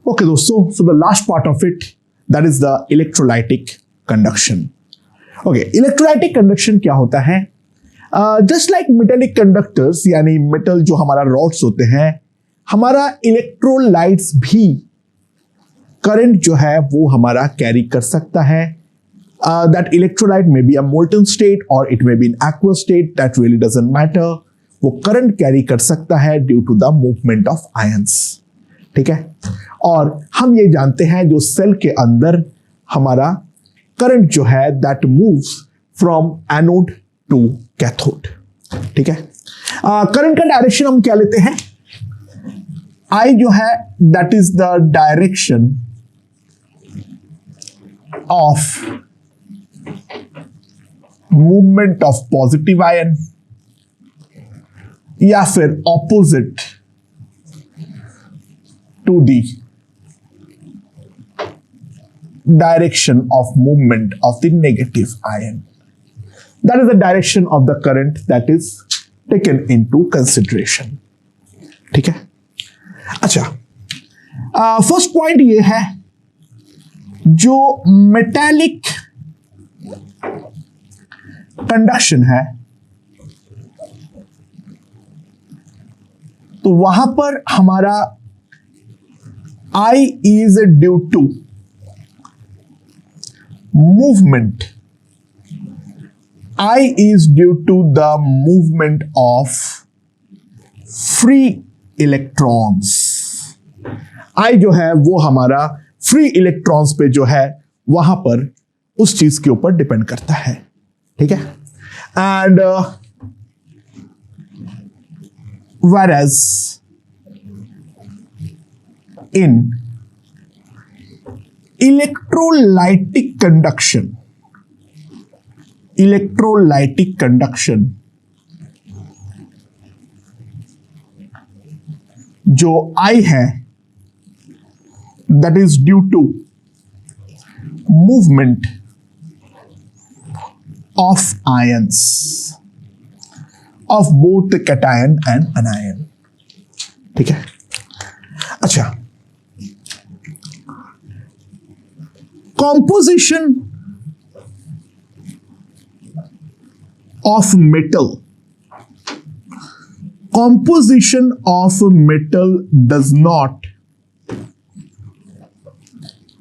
Okay, दोस्तों, so the last part of it, that is the electrolytic conduction. Okay, electrolytic conduction क्या होता है? Just like metallic conductors, यानी metal जो हमारा रॉड्स होते हैं, हमारा इलेक्ट्रोलाइट्स भी करंट जो है वो हमारा कैरी कर सकता है. That electrolyte may be a molten state or it may be in aqueous state, that really doesn't matter. वो करंट कैरी कर सकता है due to the movement of ions. ठीक है, और हम ये जानते हैं जो सेल के अंदर हमारा करंट जो है that moves from anode to cathode. ठीक है, करंट का डायरेक्शन हम क्या लेते हैं? आई जो है that is the direction of movement of positive ion या फिर opposite to the direction of movement of the negative ion. That is the direction of the current that is taken into consideration. ठीक है, अच्छा, first point ये है, जो metallic conduction है तो वहां पर हमारा I is due to movement. I is due to the movement of free electrons. I जो है वो हमारा फ्री इलेक्ट्रॉन्स पे जो है वहां पर उस चीज के ऊपर डिपेंड करता है. ठीक है, and whereas in electrolytic conduction जो I है that is due to movement of ions of both the cation and anion. ठीक है, अच्छा, composition of metal. Composition of metal does not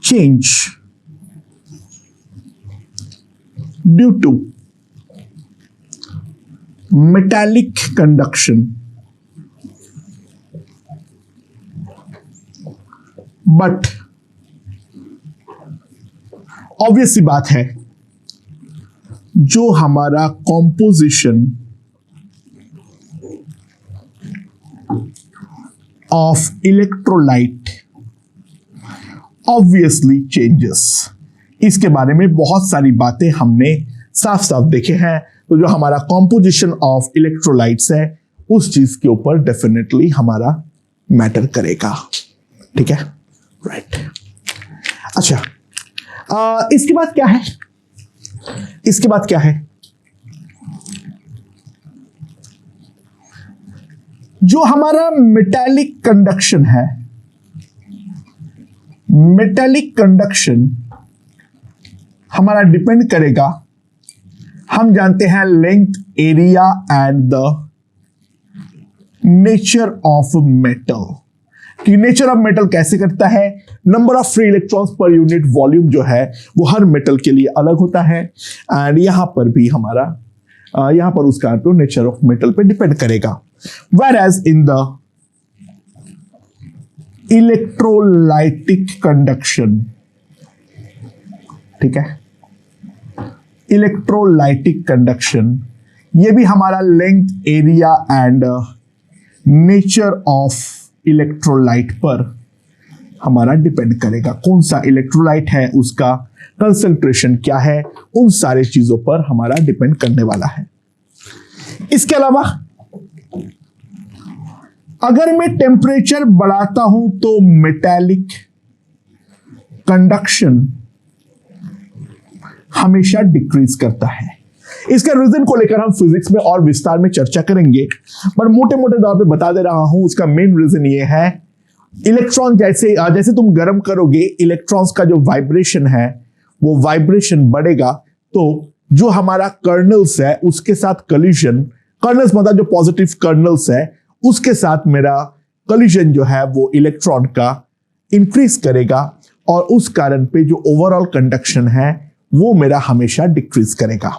change due to metallic conduction, but obvious सी बात है जो हमारा composition of electrolyte obviously changes. इसके बारे में बहुत सारी बातें हमने साफ साफ देखे हैं. तो जो हमारा कॉम्पोजिशन ऑफ इलेक्ट्रोलाइट्स है उस चीज के ऊपर डेफिनेटली हमारा मैटर करेगा. ठीक है, राइट. अच्छा, इसके बाद क्या है? इसके बाद क्या है? जो हमारा मेटालिक कंडक्शन है, मेटालिक कंडक्शन हमारा डिपेंड करेगा, हम जानते हैं, length, area and the nature of metal. कि नेचर ऑफ मेटल कैसे करता है? Number of free electrons per unit volume जो है वो हर मेटल के लिए अलग होता है. एंड यहां पर भी हमारा यहां पर उसका नेचर ऑफ मेटल पे डिपेंड करेगा. whereas in the electrolytic conduction, ठीक है, इलेक्ट्रोलाइटिक कंडक्शन, ये भी हमारा length, area and nature of electrolyte पर हमारा डिपेंड करेगा. कौन सा इलेक्ट्रोलाइट है, उसका कंसंट्रेशन क्या है, उन सारे चीजों पर हमारा डिपेंड करने वाला है. इसके अलावा अगर मैं टेम्परेचर बढ़ाता हूं तो मेटालिक कंडक्शन हमेशा डिक्रीज करता है. इसके रीजन को लेकर हम फिजिक्स में और विस्तार में चर्चा करेंगे, पर मोटे मोटे तौर पे बता दे रहा हूं. उसका मेन रीजन ये है इलेक्ट्रॉन जैसे जैसे तुम गर्म करोगे, इलेक्ट्रॉन्स का जो वाइब्रेशन है वो वाइब्रेशन बढ़ेगा, तो जो हमारा कर्नल्स है उसके साथ कलिजन, कर्नल्स मतलब जो पॉजिटिव कर्नल्स है उसके साथ मेरा कलिजन जो है वो इलेक्ट्रॉन का इंक्रीज करेगा, और उस कारण पे जो ओवरऑल कंडक्शन है वो मेरा हमेशा डिक्रीज करेगा।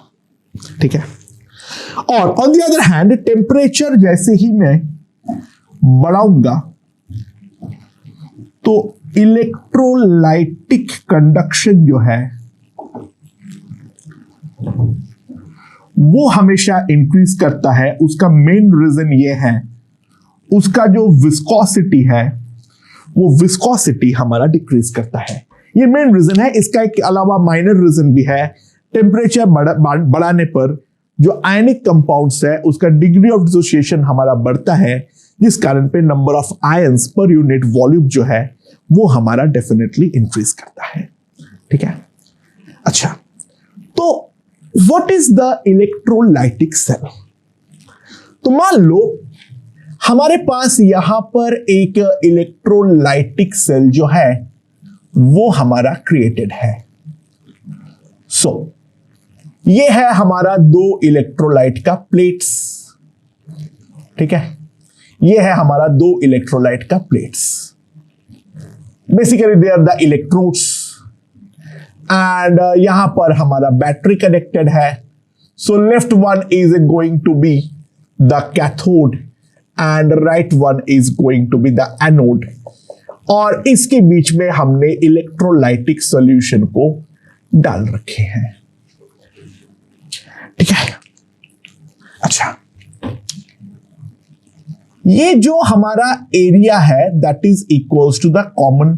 ठीक है। और on the other hand temperature जैसे ही मैं बढ़ाऊंगा तो इलेक्ट्रोलाइटिक कंडक्शन जो है वो हमेशा इंक्रीज करता है। उसका मेन रीजन ये है, उसका जो विस्कोसिटी है वो विस्कोसिटी हमारा डिक्रीज करता है। ये मेन रीजन है। इसका एक अलावा माइनर रीजन भी है। टेम्परेचर बढ़ाने पर जो आयनिक कंपाउंड्स है उसका डिग्री ऑफ डिसोसिएशन हमारा बढ़ता है, जिस कारण पे number of ions per unit volume जो है वो हमारा डेफिनेटली इंक्रीज करता है। ठीक है। अच्छा, तो what is the electrolytic cell? तो मान लो हमारे पास यहां पर एक इलेक्ट्रोलाइटिक सेल जो है वो हमारा क्रिएटेड है। सो ये है हमारा दो इलेक्ट्रोलाइट का प्लेट्स। ठीक है, ये है हमारा दो इलेक्ट्रोलाइट का plates. Basically they are the electrodes, and यहां पर हमारा बैटरी कनेक्टेड है। So left one is going to be the cathode and right one is going to be the anode, और इसके बीच में हमने इलेक्ट्रोलाइटिक सॉल्यूशन को डाल रखे हैं। ठीक है। अच्छा, ये जो हमारा एरिया है that is equals to the common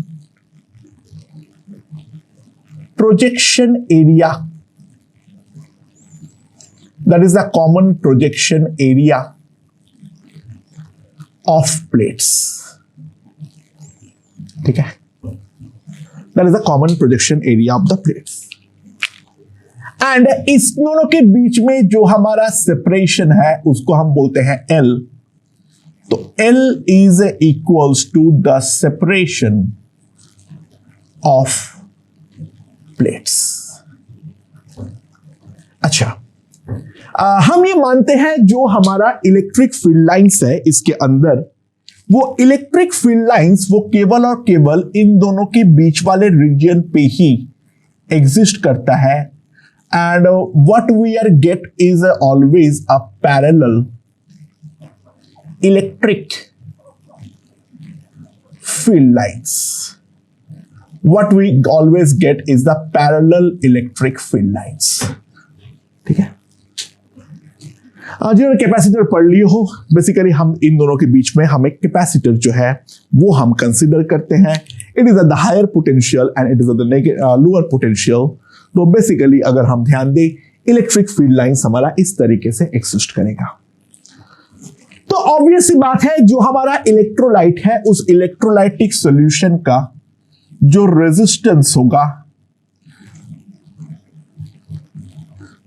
projection area, that is the common projection area of plates. ठीक है, that is the common projection area of the plates. And इस दोनों के बीच में जो हमारा सेपरेशन है उसको हम बोलते हैं L। तो L is equals to the separation of plates. अच्छा, हम ये मानते हैं जो हमारा इलेक्ट्रिक फील्ड लाइंस है इसके अंदर, वो इलेक्ट्रिक फील्ड लाइंस वो केवल और केवल इन दोनों के बीच वाले रीजन पे ही एग्जिस्ट करता है, and what we are get is always a parallel electric field lines. What we always get is the parallel electric field lines. ठीक है, जिन्होंने कैपेसिटर पढ़ लिए हो, बेसिकली हम इन दोनों के बीच में हम एक कैपेसिटर जो है वो हम कंसीडर करते हैं। It is the higher potential and it is the lower potential. तो बेसिकली अगर हम ध्यान दें, इलेक्ट्रिक फील्ड लाइंस हमारा इस तरीके से एग्जिस्ट करेगा। तो ऑब्वियस सी बात है, जो हमारा इलेक्ट्रोलाइट है उस इलेक्ट्रोलाइटिक सॉल्यूशन का जो रेजिस्टेंस होगा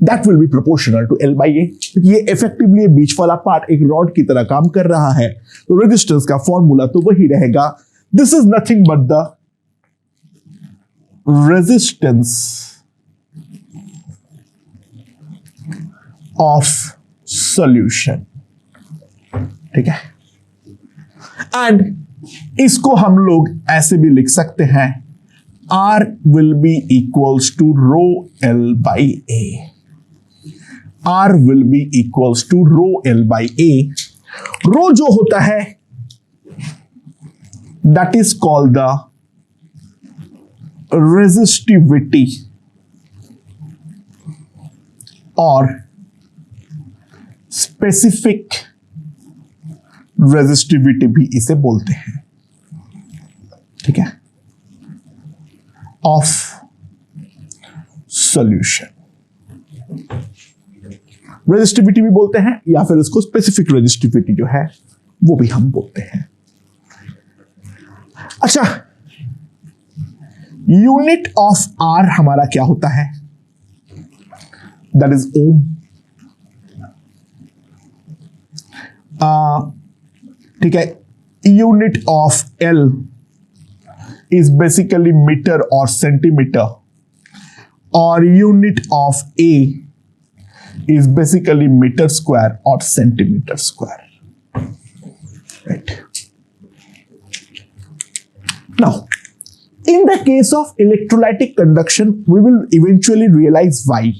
that will be proportional to L by A। ये इफेक्टिवली बीच वाला पार्ट एक रॉड की तरह काम कर रहा है, तो रेजिस्टेंस का फॉर्मूला तो वही रहेगा। This is nothing but the resistance of solution. ठीक है, एंड इसको हम लोग ऐसे भी लिख सकते हैं, R will be equals to rho L by A। R will be equals to rho L by A। Rho जो होता है that is called the resistivity और specific रेजिस्टिविटी भी इसे बोलते हैं। ठीक है, ऑफ सॉल्यूशन रेजिस्टिविटी भी बोलते हैं, या फिर उसको स्पेसिफिक रेजिस्टिविटी जो है वो भी हम बोलते हैं। अच्छा, यूनिट ऑफ आर हमारा क्या होता है? दैट इज ओम। ठीक है, unit of L is basically meter or centimeter, or unit of A is basically meter square or centimeter square. Right. Now, in the case of electrolytic conduction, we will eventually realize why.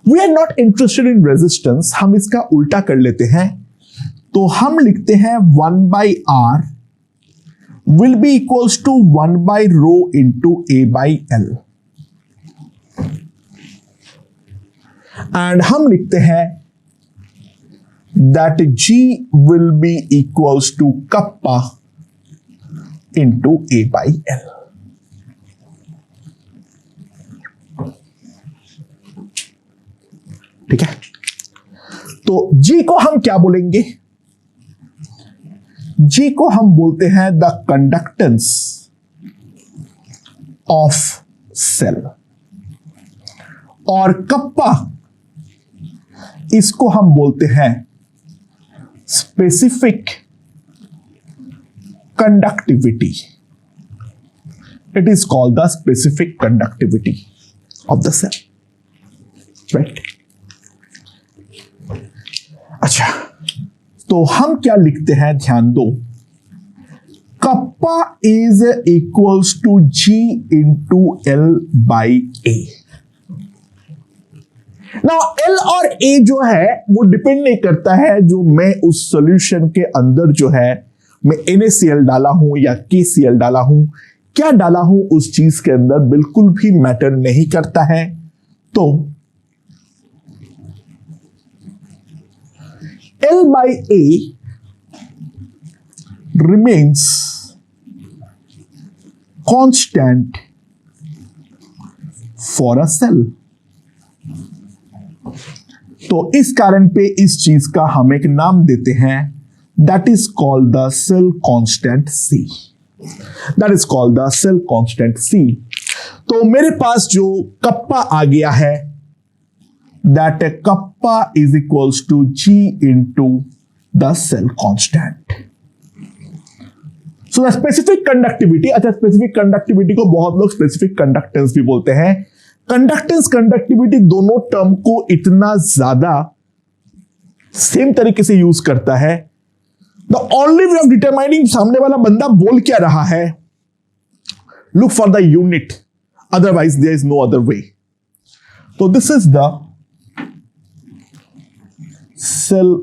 We are not interested in resistance. हम इसका उल्टा कर लेते हैं, तो हम लिखते हैं 1 by R will be equals to 1 by rho into A by L. And हम लिखते हैं that G will be equals to kappa into A by L. ठीक है, तो G को हम क्या बोलेंगे? G को हम बोलते हैं द कंडक्टेंस ऑफ सेल, और कप्पा इसको हम बोलते हैं specific conductivity. It is called the specific conductivity of the cell. Right. अच्छा, तो हम क्या लिखते हैं, ध्यान दो. Kappa is equals to G into L by A. Now L और A जो है वो डिपेंड नहीं करता है जो मैं उस सॉल्यूशन के अंदर जो है मैं NaCl डाला हूं या KCl डाला हूं, क्या डाला हूं उस चीज के अंदर बिल्कुल भी मैटर नहीं करता है. तो L by A remains constant for a cell. तो इस कारण पे इस चीज का हम एक नाम देते हैं, that is called the cell constant C. That is called the cell constant C. तो मेरे पास जो कप्पा आ गया है, that kappa is equals to G into the cell constant. So the specific conductivity, अच्छा specific conductivity को बहुत लोग specific conductance भी बोलते हैं. कंडक्टेंस कंडक्टिविटी दोनों टर्म को इतना ज्यादा सेम तरीके से यूज करता है. The only way of determining सामने वाला बंदा बोल क्या रहा है, look for the unit, otherwise there is no other way. तो this is the cell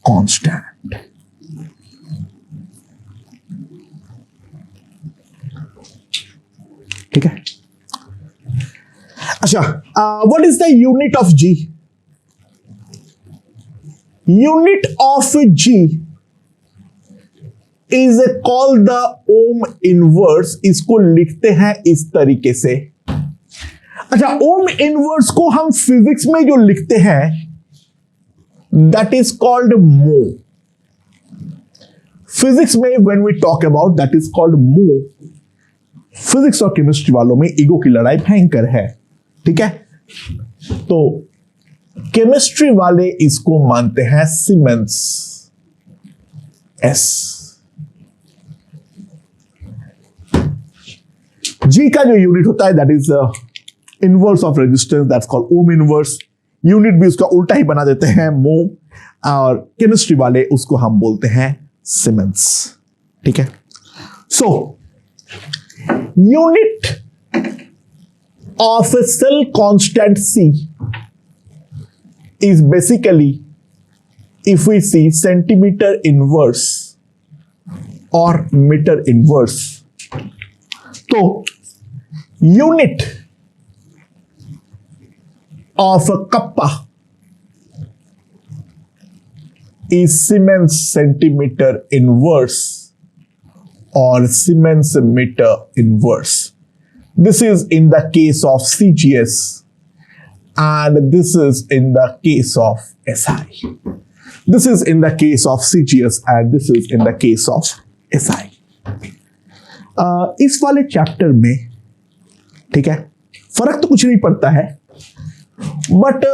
constant. ठीक है. अच्छा, what is the unit of G? Unit of G is called the ohm inverse. इसको लिखते हैं इस तरीके से. अच्छा, ओम इनवर्स को हम फिजिक्स में जो लिखते हैं that is called mho. Physics में when we talk about that is called mho. Physics और केमिस्ट्री वालों में ईगो की लड़ाई भयंकर है. ठीक है, तो केमिस्ट्री वाले इसको मानते हैं सीमेंस एस. जी का जो यूनिट होता है that is inverse of resistance, that's called ohm inverse. Unit भी उसका उल्टा ही बना देते हैं, मो, और केमिस्ट्री वाले उसको हम बोलते हैं सीमेंस. ठीक है. So unit of a cell constant C is basically, if we see centimeter inverse or meter inverse, तो unit of a kappa is Siemens centimeter inverse or Siemens meter inverse. This is in the case of CGS and this is in the case of SI. This is in the case of CGS and this is in the case of SI. इस वाले chapter में, ठीक है, फर्क तो कुछ नहीं पड़ता है, but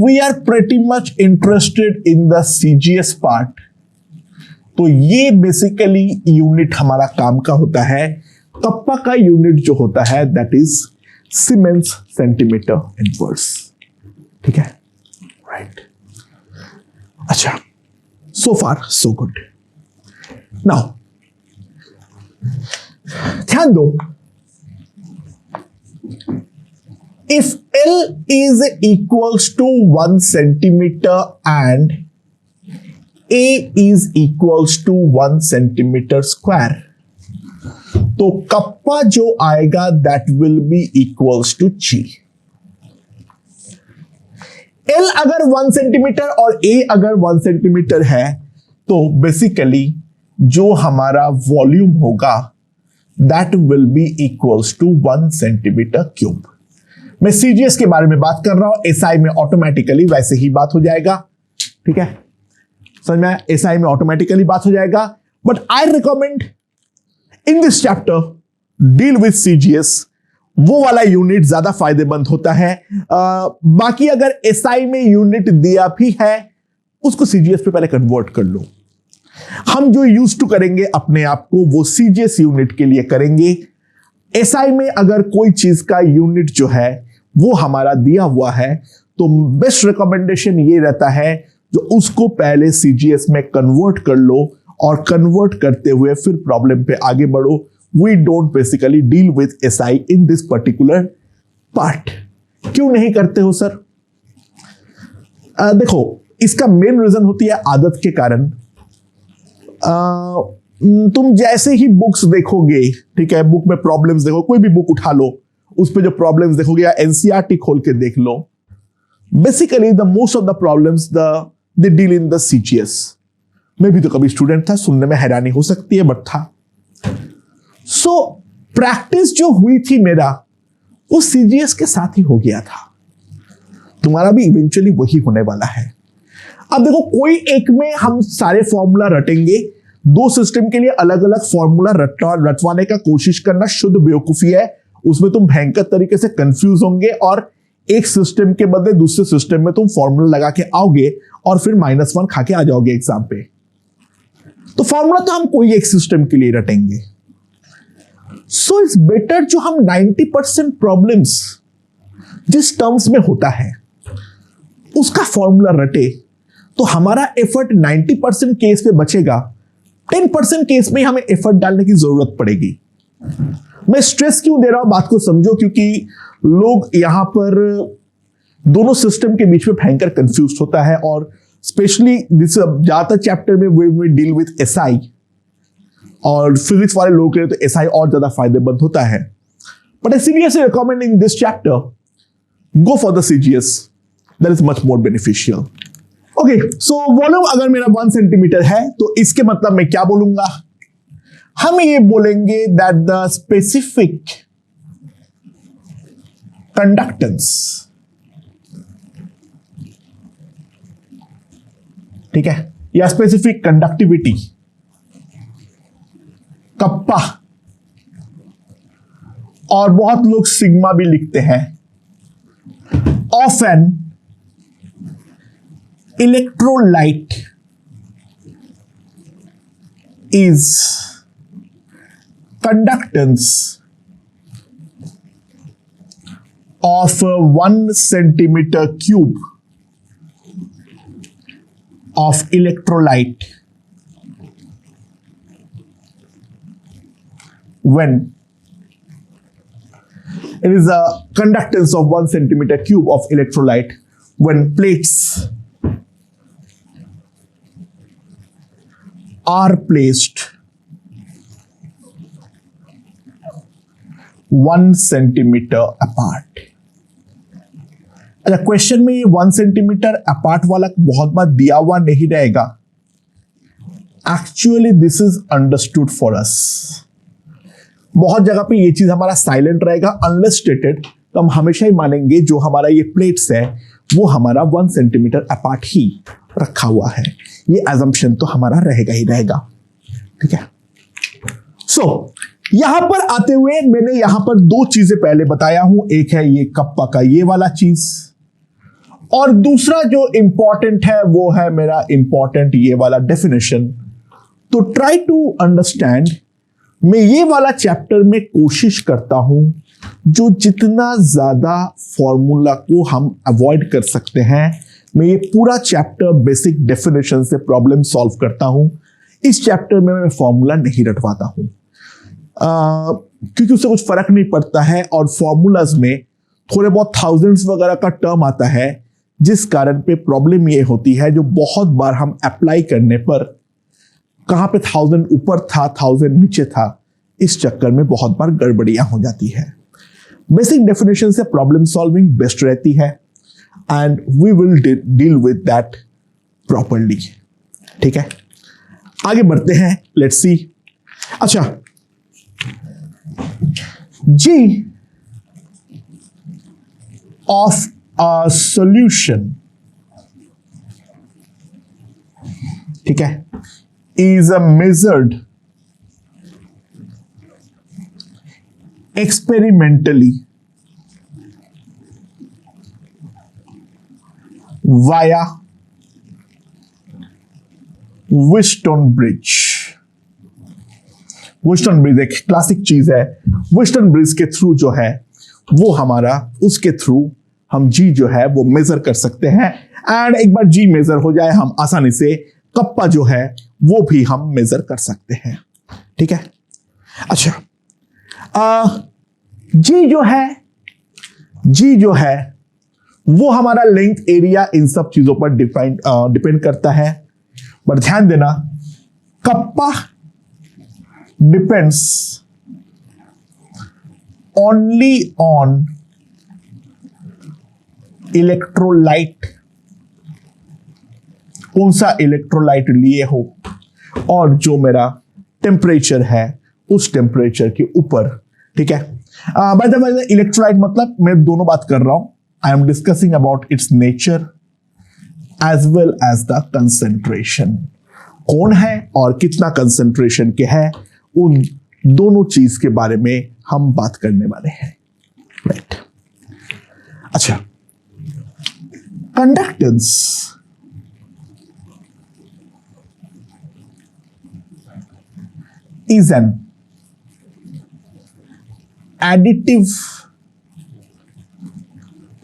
we are pretty much interested in the CGS part तो ये बेसिकली यूनिट हमारा काम का होता है। कप्पा का यूनिट जो होता है that is siemens centimetre inverse. ठीक है, राइट। अच्छा, सो फार सो गुड। नाउ ध्यान दो, if L is equals to 1 centimeter and A is equals to 1 centimeter square, तो कप्पा जो आएगा that will be equals to G। L अगर 1 सेंटीमीटर और A अगर 1 सेंटीमीटर है तो बेसिकली जो हमारा वॉल्यूम होगा that will be equals to 1 centimetre cube. मैं सीजीएस के बारे में बात कर रहा हूं, एसआई में ऑटोमेटिकली वैसे ही बात हो जाएगा। ठीक है, समझ में, एसआई में ऑटोमेटिकली बात हो जाएगा। But I recommend in this chapter deal with CGS, वो वाला यूनिट ज्यादा फायदेमंद होता है। बाकी अगर एसआई में यूनिट दिया भी है उसको सीजीएस पे पहले कन्वर्ट कर लो। हम जो यूज टू करेंगे अपने आप को वो सीजीएस यूनिट के लिए करेंगे। एसआई में अगर कोई चीज का यूनिट जो है वो हमारा दिया हुआ है तो बेस्ट रिकमेंडेशन ये रहता है जो उसको पहले सीजीएस में कन्वर्ट कर लो और कन्वर्ट करते हुए फिर प्रॉब्लम पे आगे बढ़ो। We don't basically deal with SI in this particular part. क्यों नहीं करते हो सर? देखो, इसका मेन रीजन होती है आदत के कारण। तुम जैसे ही बुक्स देखोगे, ठीक है, बुक में प्रॉब्लम्स देखो, कोई भी बुक उठा लो, उस पे जो प्रॉब्लम्स देखोगे या एनसीईआरटी खोल के देख लो, basically the most of the problems they deal in the CGS. मैं भी तो कभी स्टूडेंट था, सुनने में हैरानी हो सकती है, बट था। सो प्रैक्टिस जो हुई थी मेरा वो सीजीएस के साथ ही हो गया था। तुम्हारा भी इवेंचुअली वही होने वाला है। अब देखो, कोई एक में हम सारे फॉर्मूला रटेंगे, दो सिस्टम के लिए अलग अलग फॉर्मूला रटवाने का कोशिश करना शुद्ध बेवकूफी है। उसमें तुम भयंकर तरीके से कंफ्यूज होंगे और एक सिस्टम के बदले दूसरे सिस्टम में तुम फॉर्मूला लगा के आओगे और फिर -1 खा के आ जाओगे एग्जाम पे। तो फॉर्मूला तो हम कोई एक सिस्टम के लिए रटेंगे। सो इट्स बेटर जो हम 90% प्रॉब्लम्स जिस टर्म्स में होता है उसका फॉर्मूला रटे, तो हमारा एफर्ट 90% केस पे बचेगा। 10% केस में हमें एफर्ट डालने की जरूरत पड़ेगी। मैं स्ट्रेस क्यों दे रहा हूं, बात को समझो, क्योंकि लोग यहां पर दोनों सिस्टम के बीच में भयंकर कंफ्यूज होता है और स्पेशली ज्यादातर चैप्टर में वी डील विथ एसआई और फिजिक्स वाले लोगों के लिए तो एसआई और ज्यादा फायदेमंद होता है। But I seriously recommend in this chapter go for the CGS, that is much more beneficial. Okay, so volume अगर मेरा 1 सेंटीमीटर है तो इसके मतलब मैं क्या बोलूंगा? हम ये बोलेंगे दैट द स्पेसिफिक कंडक्टेंस, ठीक है, या स्पेसिफिक कंडक्टिविटी, कप्पा, और बहुत लोग सिग्मा भी लिखते हैं, of an electrolyte is conductance of 1 centimeter cube of electrolyte when it is a conductance of 1 centimeter cube of electrolyte when plates are placed 1 centimeter apart। अच्छा, क्वेश्चन में ये 1 centimetre apart वाला बहुत बार दिया हुआ नहीं रहेगा। Actually this is understood for us. बहुत जगह पे ये चीज हमारा साइलेंट रहेगा, अनलेस स्टेटेड, तो हम हमेशा ही मानेंगे जो हमारा ये प्लेट्स है वो हमारा 1 सेंटीमीटर अपार्ट ही रखा हुआ है। ये एजम्पशन तो हमारा रहेगा ही रहेगा। ठीक है, सो यहां पर आते हुए मैंने यहां पर दो चीजें पहले बताया हूं। एक है ये कप्पा का ये वाला चीज, और दूसरा जो इंपॉर्टेंट है वो है मेरा इंपॉर्टेंट ये वाला डेफिनेशन तो ट्राई टू अंडरस्टैंड, मैं ये वाला चैप्टर में कोशिश करता हूं जो जितना ज्यादा फॉर्मूला को हम अवॉइड कर सकते हैं, मैं ये पूरा चैप्टर बेसिक डेफिनेशन से प्रॉब्लम सॉल्व करता हूं। इस चैप्टर में मैं फॉर्मूला नहीं रटवाता हूं क्योंकि उससे कुछ फर्क नहीं पड़ता है, और फॉर्मूलाज में थोड़े बहुत थाउजेंड्स वगैरह का टर्म आता है, जिस कारण पे प्रॉब्लम ये होती है, जो बहुत बार हम अप्लाई करने पर कहां पे 1000 ऊपर था 1000 नीचे था, इस चक्कर में बहुत बार गड़बड़ियां हो जाती है। बेसिक डेफिनेशन से प्रॉब्लम सॉल्विंग बेस्ट रहती है, and we will deal with that properly. ठीक है, आगे बढ़ते हैं, लेट्स सी। अच्छा, जी ऑफ अ सॉल्यूशन, ठीक है, is a measured experimentally via Wheatstone Bridge। Wheatstone Bridge एक क्लासिक चीज है। Wheatstone Bridge के थ्रू जो है वो हमारा, उसके थ्रू हम जी जो है वो मेजर कर सकते हैं, एंड एक बार जी मेजर हो जाए हम आसानी से कप्पा जो है वो भी हम मेजर कर सकते हैं। ठीक है, अच्छा, जी जो है वो हमारा लेंथ, एरिया, इन सब चीजों पर डिपेंड करता है। पर ध्यान देना, kappa depends only on electrolyte, कौन सा इलेक्ट्रोलाइट लिए हो, और जो मेरा टेम्परेचर है उस टेम्परेचर के ऊपर। ठीक है, बाय द वे इलेक्ट्रोलाइट मतलब मैं दोनों बात कर रहा हूं, I am discussing about its nature as well as the concentration, कौन है और कितना कंसेंट्रेशन के है, उन दोनों चीज के बारे में हम बात करने वाले हैं। राइट, अच्छा, conductance is an additive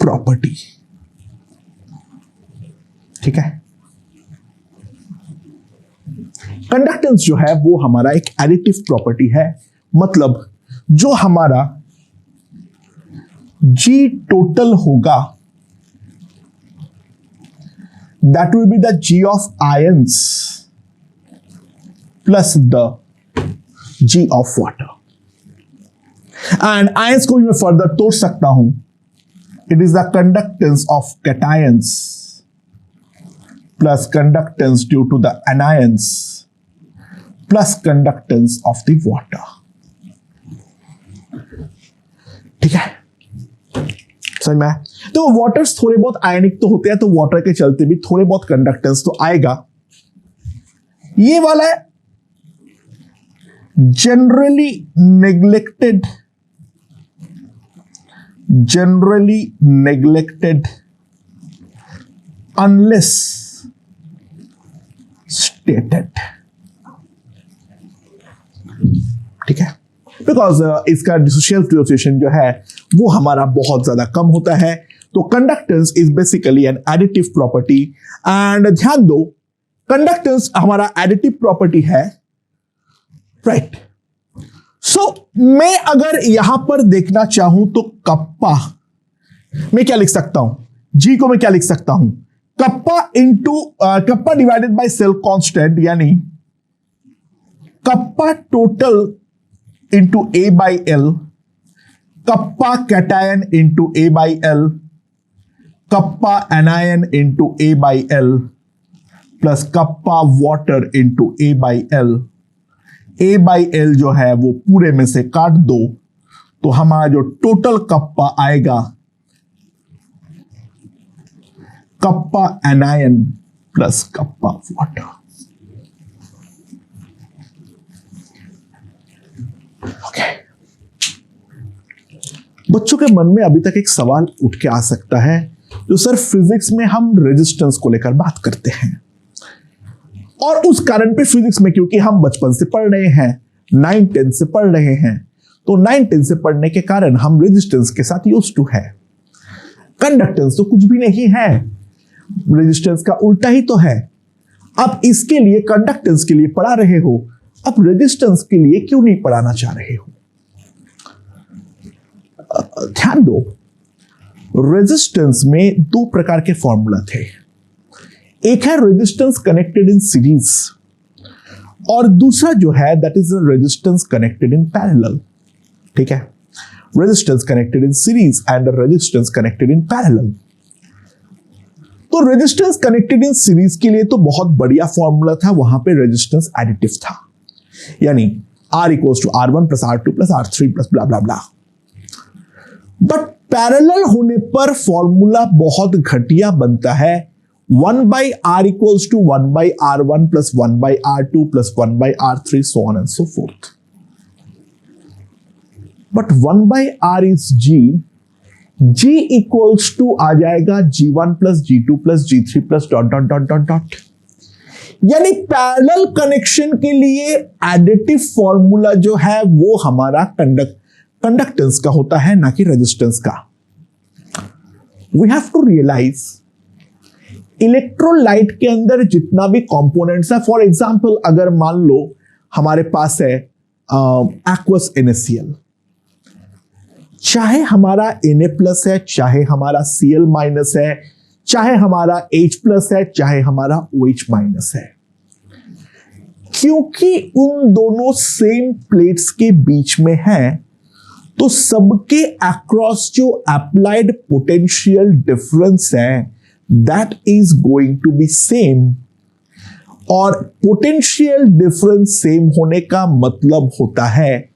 property। ठीक है, कंडक्टेंस जो है वो हमारा एक एडिटिव प्रॉपर्टी है, मतलब जो हमारा जी टोटल होगा that will be the G of ions plus the G of water, and ions को भी मैं फर्दर तोड़ सकता हूं, it is the conductance of cations plus conductance due to the anions plus conductance of the water। ठीक है, समझ में आया? तो वाटर्स थोड़े बहुत आयनिक तो होते हैं, तो वाटर के चलते भी थोड़े बहुत कंडक्टेंस तो आएगा। ये वाला है generally neglected unless stated। ठीक है, बिकॉज इसका डिसोसिएशन जो है वो हमारा बहुत ज्यादा कम होता है। तो conductance is basically an additive property, and ध्यान दो, कंडक्टेंस हमारा एडिटिव प्रॉपर्टी है। राइट, सो मैं अगर यहां पर देखना चाहूं तो कप्पा मैं क्या लिख सकता हूं, जी को मैं क्या लिख सकता हूं, kappa divided by cell constant, यानी kappa total into A by L, kappa cation into A by L, kappa anion into A by L plus kappa water into A by L. A by L जो है वो पूरे में से काट दो तो हमारा जो टोटल कप्पा आएगा, kappa anion plus kappa water. Okay, बच्चों के मन में अभी तक एक सवाल उठ के आ सकता है, जो सर फिजिक्स में हम रेजिस्टेंस को लेकर बात करते हैं और उस कारण पे फिजिक्स में, क्योंकि हम बचपन से पढ़ रहे हैं, 9-10 से पढ़ रहे हैं, तो 9-10 से पढ़ने के कारण हम रेजिस्टेंस के साथ यूज्ड टू है। कंडक्टेंस तो कुछ भी नहीं है, रेजिस्टेंस का उल्टा ही तो है। अब इसके लिए कंडक्टेंस के लिए पढ़ा रहे हो, अब रेजिस्टेंस के लिए क्यों नहीं पढ़ाना चाह रहे हो? ध्यान दो, रेजिस्टेंस में दो प्रकार के फॉर्मूला थे। एक है रेजिस्टेंस कनेक्टेड इन सीरीज और दूसरा जो है that is resistance connected in parallel. ठीक है, resistance connected in series and resistance connected in parallel. तो रेजिस्टेंस कनेक्टेड इन सीरीज के लिए तो बहुत बढ़िया फॉर्मूला था, वहां पे रेजिस्टेंस एडिटिव था, यानी R equals to R1 plus R2 plus R3 plus blah blah blah. But parallel होने पर फॉर्मूला बहुत घटिया बनता है, 1 by R equals to 1 by R1 plus 1 by R2 plus 1 by R3 so on and so forth. But 1 by R is G, G equals to आ जाएगा G1 plus G2 plus G3 plus dot dot dot dot dot। यानी parallel connection के लिए additive formula जो है वो हमारा conductance का होता है, ना कि रेजिस्टेंस का। We have to realise electrolyte के अंदर जितना भी कंपोनेंट्स है, फॉर एग्जांपल अगर मान लो हमारे पास है एक्वस NaCl, चाहे हमारा Na प्लस है, चाहे हमारा Cl माइनस है, चाहे हमारा H प्लस है, चाहे हमारा OH माइनस है, क्योंकि उन दोनों सेम प्लेट्स के बीच में है, तो सबके अक्रॉस जो अप्लाइड पोटेंशियल डिफरेंस है that is going to be same. और पोटेंशियल डिफरेंस सेम होने का मतलब होता है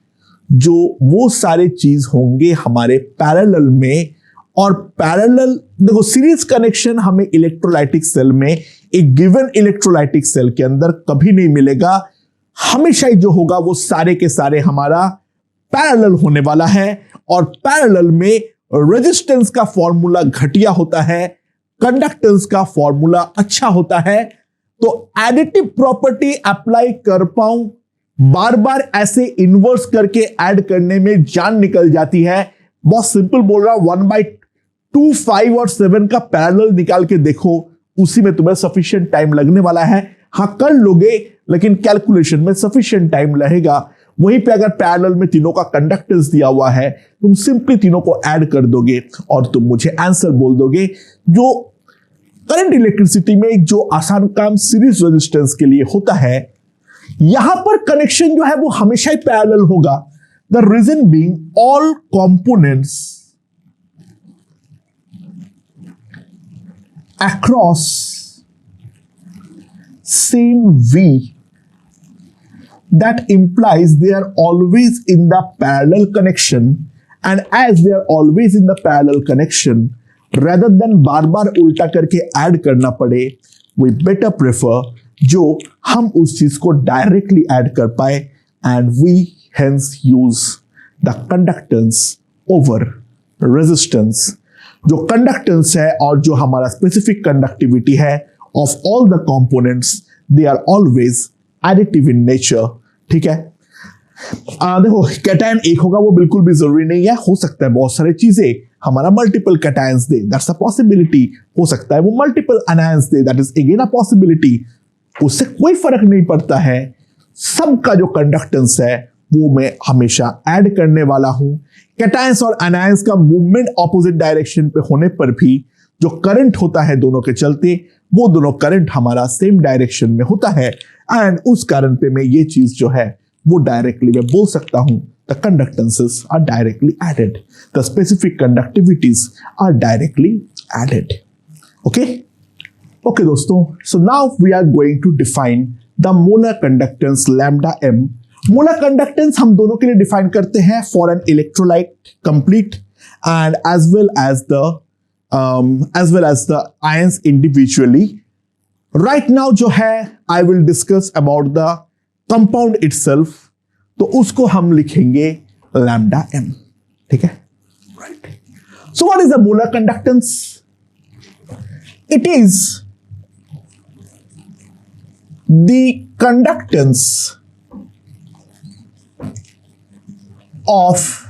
जो वो सारे चीज होंगे हमारे पैरेलल में। और पैरेलल देखो, सीरीज कनेक्शन हमें इलेक्ट्रोलाइटिक सेल में, एक गिवन इलेक्ट्रोलाइटिक सेल के अंदर कभी नहीं मिलेगा। हमेशा ही जो होगा वो सारे के सारे हमारा पैरेलल होने वाला है, और पैरेलल में रेजिस्टेंस का फॉर्मूला घटिया होता है, कंडक्टेंस का फॉर्मूला अच्छा होता है। तो एडिटिव प्रॉपर्टी अप्लाई कर पाऊं, बार बार ऐसे इन्वर्स करके ऐड करने में जान निकल जाती है। बहुत सिंपल बोल रहा हूं, 1/2, 5 और 7 का पैरेलल निकाल के देखो, उसी में तुम्हें सफिशिएंट टाइम लगने वाला है। हां कर लोगे, लेकिन कैलकुलेशन में सफिशिएंट टाइम लगेगा। वहीं पे अगर पैरेलल में तीनों का कंडक्टेंस दिया हुआ है, तुम सिंपली तीनों को ऐड कर दोगे और तुम मुझे आंसर बोल दोगे। जो करंट इलेक्ट्रिसिटी में जो आसान काम सीरीज रेजिस्टेंस के लिए होता है, यहां पर कनेक्शन जो है वो हमेशा ही पैरेलल होगा। The reason being all components across same V, that implies they are always in the parallel connection, and as they are always in the parallel connection, rather than बार बार उल्टा करके ऐड करना पड़े, we better prefer जो हम उस चीज को directly add कर पाए, and we hence use the conductance over resistance। जो कंडक्टेंस है और जो हमारा स्पेसिफिक कंडक्टिविटी है of all the components, they are always additive in nature। ठीक है, देखो कैटायन एक होगा वो बिल्कुल भी जरूरी नहीं है, हो सकता है बहुत सारी चीजें हमारा multiple cations they, that's a possibility. हो सकता है वो multiple anions they, that is again a possibility. उससे कोई फर्क नहीं पड़ता है, सबका जो कंडक्टेंस है वो मैं हमेशा ऐड करने वाला हूं। कैटायंस और अनायंस का मूवमेंट ऑपोजिट डायरेक्शन पे होने पर भी जो करंट होता है दोनों के चलते, वो दोनों करंट हमारा सेम डायरेक्शन में होता है, एंड उस कारण पे मैं ये चीज जो है वो डायरेक्टली मैं बोल सकता हूं, the conductances are directly added, the specific conductivities are directly added. Okay okay दोस्तों, so now we are going to define the molar conductance lambda m। Molar conductance हम दोनों के लिए डिफाइन करते हैं for an electrolyte complete and as well as the ions individually। right now जो है I will discuss about the compound itself, तो उसको हम लिखेंगे lambda m। ठीक है, right। so what is the molar conductance? It is the conductance of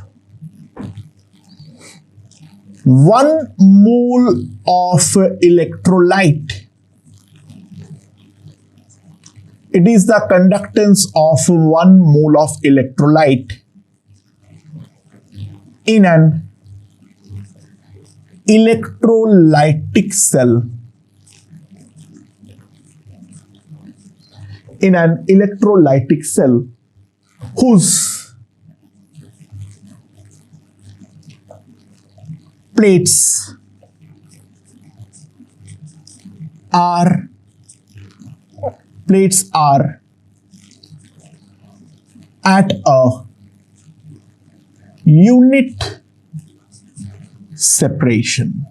1 mole of electrolyte. It is the conductance of 1 mole of electrolyte in an electrolytic cell. In an electrolytic cell whose plates are at a unit separation.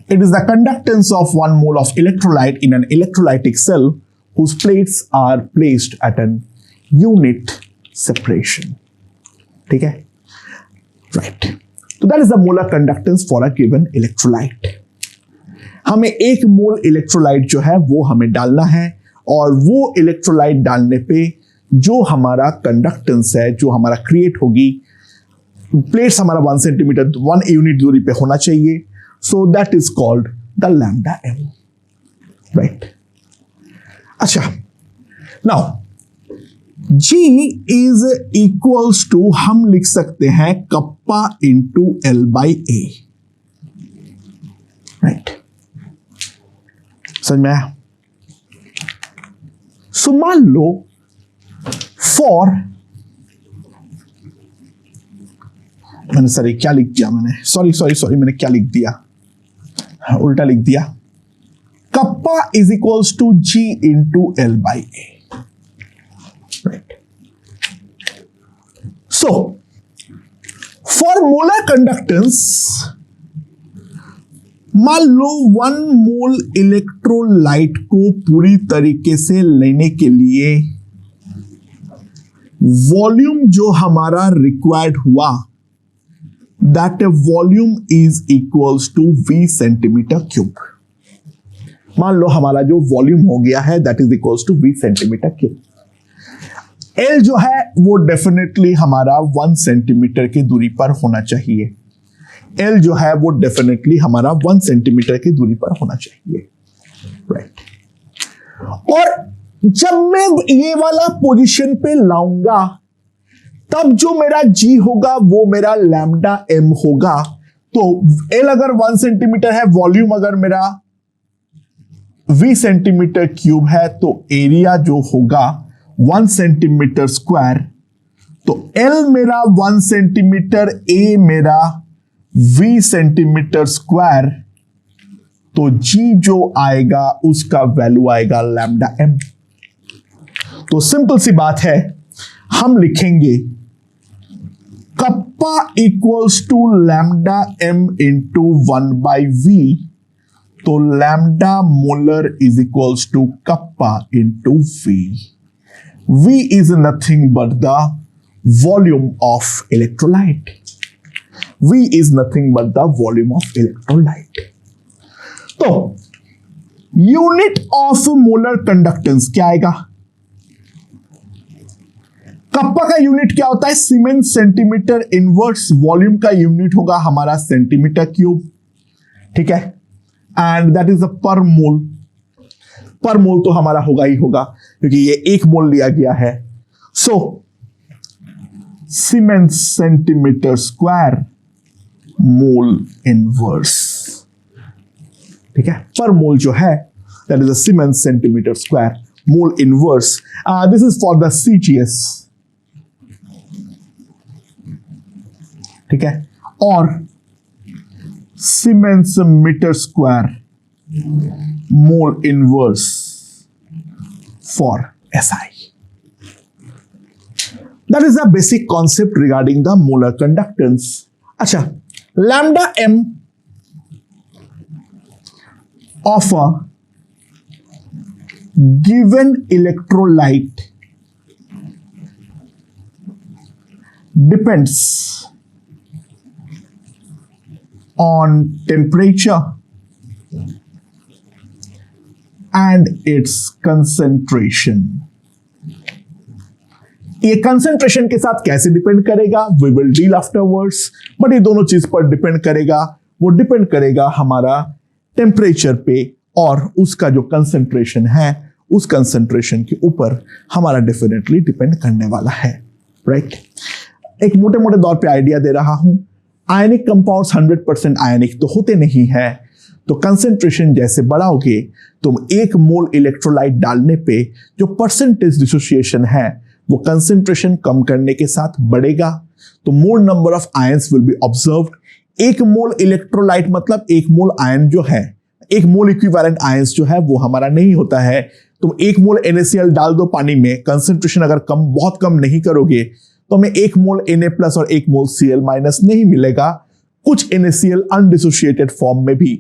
It is the conductance of 1 mole of electrolyte in an electrolytic cell whose plates are placed at an unit separation. ठीक है? Right. So that is the molar conductance for a given electrolyte. हमें 1 मोल electrolyte जो है वो हमें डालना है और वो इलेक्ट्रोलाइट डालने पे जो हमारा कंडक्टेंस है, जो हमारा क्रिएट होगी, प्लेट्स हमारा 1 सेंटीमीटर 1 यूनिट दूरी पे होना चाहिए. So that is called the lambda M. Right. अच्छा, now G is equals to हम लिख सकते हैं kappa into L by A. Right. समझ में आया? सो मान लो फॉर, मैंने क्या लिख दिया, सॉरी मैंने क्या लिख दिया, उल्टा लिख दिया. Kappa is equals to G into L by A. Right. So, for molar conductance, मान लो 1 मोल इलेक्ट्रोलाइट को पूरी तरीके से लेने के लिए वॉल्यूम जो हमारा रिक्वायर्ड हुआ, that volume is equals to V centimetre cube. मान लो हमारा जो वॉल्यूम हो गया है that is equals to V centimetre cube. L जो है वो डेफिनेटली हमारा 1 सेंटीमीटर की दूरी पर होना चाहिए. L जो है वो डेफिनेटली हमारा 1 सेंटीमीटर की दूरी पर होना चाहिए. राइट. और जब मैं ये वाला पोजीशन पे लाऊंगा तब जो मेरा G होगा वो मेरा लैम्डा M होगा. तो L अगर 1 सेंटीमीटर है, वॉल्यूम अगर मेरा V सेंटीमीटर क्यूब है, तो एरिया जो होगा 1 सेंटीमीटर स्क्वायर. तो L मेरा 1 सेंटीमीटर, A मेरा V सेंटीमीटर स्क्वायर. तो G जो आएगा उसका वैल्यू आएगा लैम्डा M. तो सिंपल सी बात है, हम लिखेंगे kappa equals to lambda M into 1 by V. तो lambda molar is equals to kappa into V. V is nothing but the volume of electrolyte. V is nothing but the volume of electrolyte. तो unit of molar conductance क्या आएगा? Kappa का unit क्या होता है? Siemens centimetre inverse. Volume का unit होगा हमारा सेंटीमीटर क्यूब. ठीक है. एंड दैट इज अ पर मोल. पर मोल तो हमारा होगा ही होगा क्योंकि ये 1 मोल लिया गया है. So siemens centimetre square mole inverse. ठीक है. पर मोल जो है that is a siemens centimetre square mole inverse. This is for the CGS. ठीक है. और siemens metre square mole inverse for SI. That is the basic concept regarding the molar conductance. अच्छा, lambda M of a given electrolyte depends on temperature and its concentration. ये concentration के साथ कैसे depend करेगा, we will deal afterwards, but ये दोनों चीज पर डिपेंड करेगा, वो डिपेंड करेगा हमारा टेम्परेचर पे और उसका जो कंसेंट्रेशन है उस कंसेंट्रेशन के ऊपर हमारा डेफिनेटली डिपेंड करने वाला है, राइट। एक मोटे मोटे तौर पे आइडिया दे रहा हूं, आयनिक कंपाउंड्स 100% आयनिक तो होते नहीं है, तो कंसेंट्रेशन जैसे बढ़ाओगे तुम एक मोल इलेक्ट्रोलाइट डालने पे जो परसेंटेज डिसोसिएशन है वो कंसेंट्रेशन कम करने के साथ बढ़ेगा, तो mole number of ions will be observed. एक मोल इलेक्ट्रोलाइट मतलब एक मोल आयन जो है, एक मोल इक्विवेलेंट आयंस जो है वो हमारा नहीं होता है। तुम एक मोल NaCl डाल दो पानी में, कंसेंट्रेशन अगर कम बहुत कम नहीं करोगे तो हमें एक मोल Na+ और एक मोल Cl- नहीं मिलेगा। कुछ NaCl अनडिसोशिएटेड फॉर्म में भी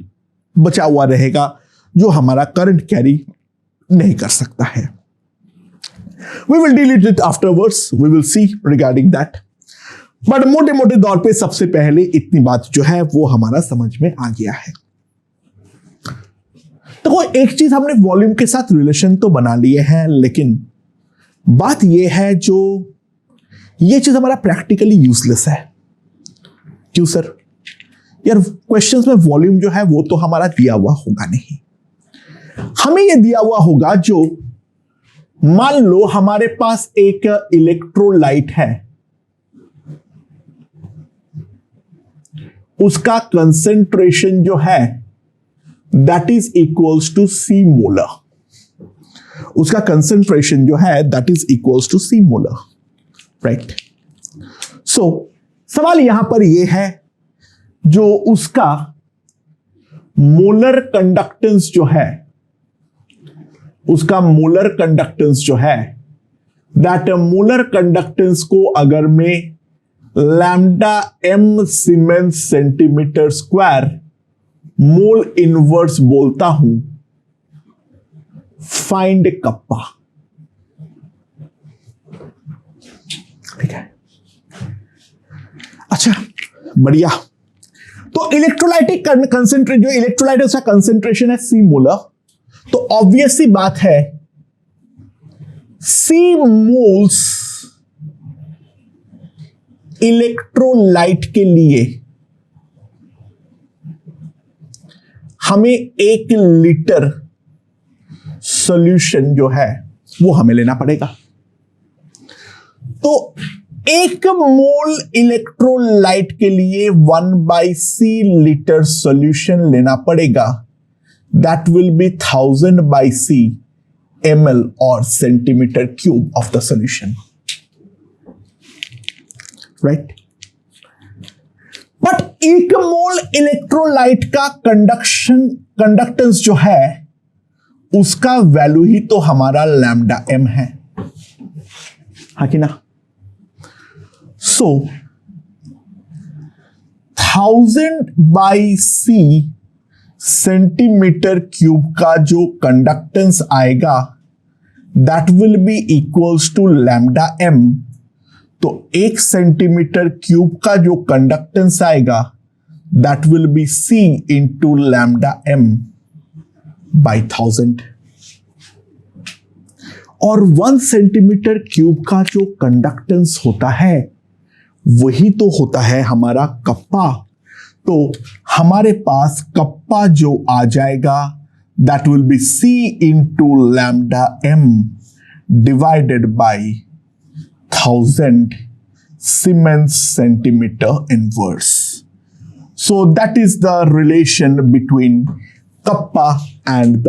बचा हुआ रहेगा जो हमारा करंट कैरी नहीं कर सकता है। We will deal with it afterwards. We will see regarding that. But मोटे मोटे तौर पे सबसे पहले इतनी बात जो है वो हमारा समझ में आ गया है। तो एक चीज हमने वॉल्यूम के साथ रिलेशन तो बना लिए हैं, लेकिन बात यह है जो ये चीज हमारा प्रैक्टिकली यूजलेस है। क्यों सर? यार क्वेश्चंस में वॉल्यूम जो है वो तो हमारा दिया हुआ होगा नहीं, हमें ये दिया हुआ होगा जो मान लो हमारे पास एक इलेक्ट्रोलाइट है, उसका कंसेंट्रेशन जो है that is equals to C molar, उसका कंसेंट्रेशन जो है that is equals to C molar, right. So सवाल यहां पर यह है जो उसका मोलर कंडक्टेंस जो है, उसका मोलर कंडक्टेंस जो है दैट मोलर कंडक्टेंस को अगर मैं λm siemens centimetre square mole inverse बोलता हूं, फाइंड कप्पा। ठीक है, अच्छा बढ़िया। तो इलेक्ट्रोलाइटिक कंसेंट्रेट जो इलेक्ट्रोलाइट है उसका कंसेंट्रेशन है C मोलर, तो ऑब्वियस सी बात है C मोल्स इलेक्ट्रोलाइट के लिए हमें 1 लीटर सॉल्यूशन जो है वो हमें लेना पड़ेगा। तो 1 मोल इलेक्ट्रोलाइट के लिए 1/C लीटर सॉल्यूशन लेना पड़ेगा, that will be 1000/C ml or centimeter cube of the solution, right? But 1 mole electrolyte का कंडक्टेंस जो है उसका वैल्यू ही तो हमारा λm है, हाँ कि ना? सो 1000/C सेंटीमीटर क्यूब का जो कंडक्टेंस आएगा that will be equals to λm। तो 1 सेंटीमीटर क्यूब का जो कंडक्टेंस आएगा that will be C into λm by 1000। और 1 सेंटीमीटर क्यूब का जो कंडक्टेंस होता है वही तो होता है हमारा कप्पा। तो हमारे पास कप्पा जो आ जाएगा that will be C into λm divided by 1000 siemens centimetre inverse. So that is the relation between kappa and the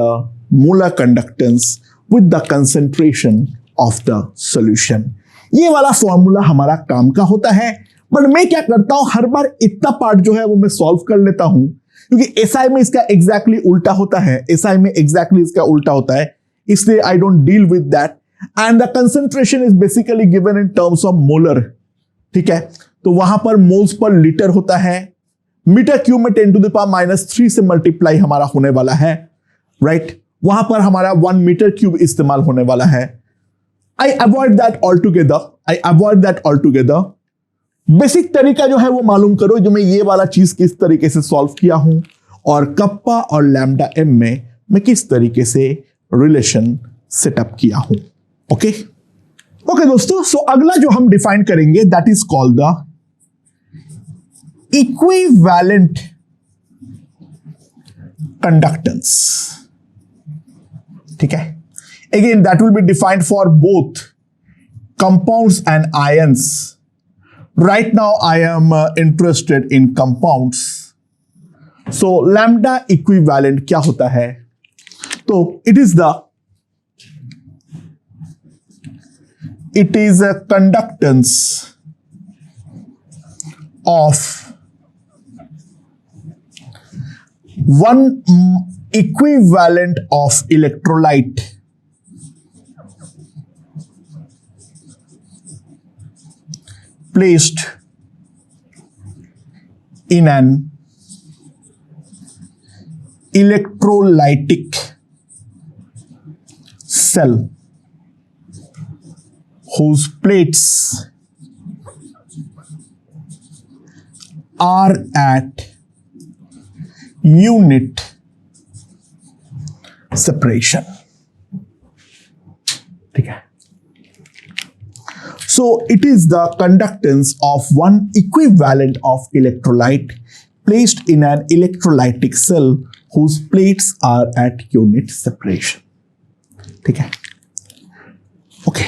molar conductance with the concentration of the solution. ये वाला फॉर्मूला हमारा काम का होता है, बट मैं क्या करता हूं हर बार इतना पार्ट जो है वो मैं सॉल्व कर लेता हूं, क्योंकि SI में इसका एग्जैक्टली उल्टा होता है, SI में एग्जैक्टली इसका उल्टा होता है, इसलिए I don't deal with that. And the concentration is basically given in terms of molar, ठीक है। तो वहां पर मोल्स पर लीटर होता है, मीटर क्यूब में 10⁻³ से मल्टीप्लाई हमारा होने वाला है, राइट। वहां पर हमारा 1 मीटर क्यूब इस्तेमाल होने वाला है। I avoid that all together. Basic तरीका जो है वो मालूम करो, जो मैं ये वाला चीज किस तरीके से सॉल्व किया हूं और कप्पा और λm में मैं किस तरीके से रिलेशन सेटअप किया हूं। ओके ओके दोस्तों, सो अगला जो हम डिफाइन करेंगे that is called the equivalent conductance. ठीक है, again that will be defined for both compounds and ions. Right now I am interested in compounds. So lambda equivalent क्या होता है? तो it is a conductance of one equivalent of electrolyte placed in an electrolytic cell whose plates are at unit separation. ठीक है, so it is the conductance of one equivalent of electrolyte placed in an electrolytic cell whose plates are at unit separation. ठीक है, okay.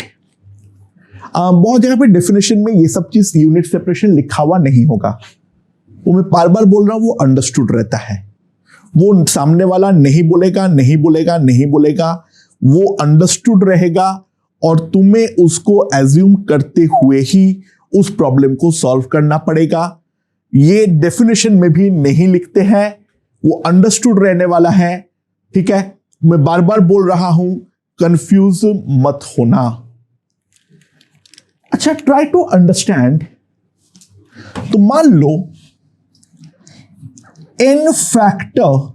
बहुत जगह पे definition में ये सब चीज यूनिट सेपरेशन लिखा हुआ नहीं होगा, वो मैं बार बार बोल रहा हूं, वो अंडरस्टूड रहता है। वो सामने वाला नहीं बोलेगा, नहीं बोलेगा, नहीं बोलेगा, वो अंडरस्टूड रहेगा और तुम्हें उसको एज्यूम करते हुए ही उस प्रॉब्लम को सॉल्व करना पड़ेगा। ये डेफिनेशन में भी नहीं लिखते हैं, वो अंडरस्टूड रहने वाला है। ठीक है, मैं बार बार बोल रहा हूं, कंफ्यूज मत होना। अच्छा, ट्राई टू अंडरस्टैंड। तो मान लो n factor